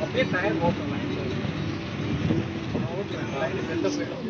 அப்படியே டயர் ஓட்டலாம் வெளில போயிடும்.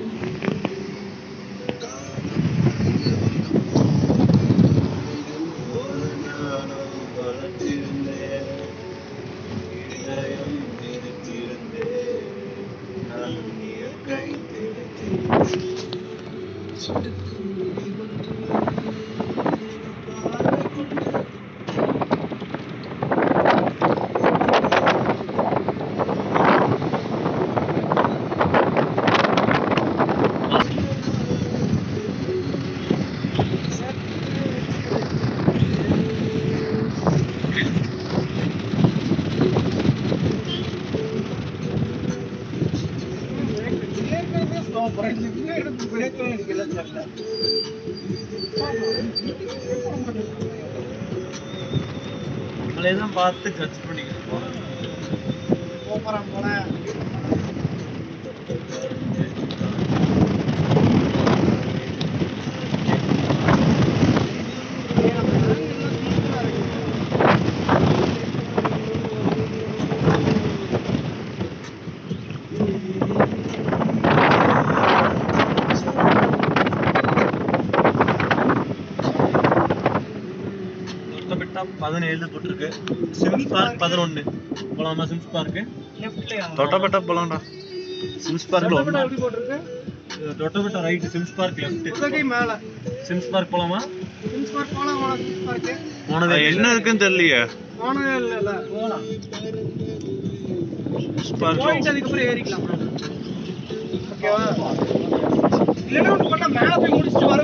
நம்மளேதான் பார்த்து கட்சி பண்ணிக்கிட்டு போறோம் போல. தொட்டபெட்டா 17 போட்டிருக்கு. Sims park 11. போலாமா சிம்ஸ் பார்க்? தொட்டபெட்டா போலாம்டா. சிம்ஸ் பார்க்ல எப்படி போட்டுருக்கு? Doddabetta right, Sims park left. Udhagai மேல. சிம்ஸ் பார்க் போலாமா? சிம்ஸ் பார்க் போலாம். சிம்ஸ் பார்க் போனதே என்ன இருக்குன்னு தெரியலையே. போனதே இல்ல. போலாம். சிம்ஸ் பார்க் போயிட்டு அதுக்கப்புறம் ஏறிக்கலாம். ஓகேவா? இல்லைன்னா ஒன்று பண்ணா மேலே போய் முடிச்சுட்டு வர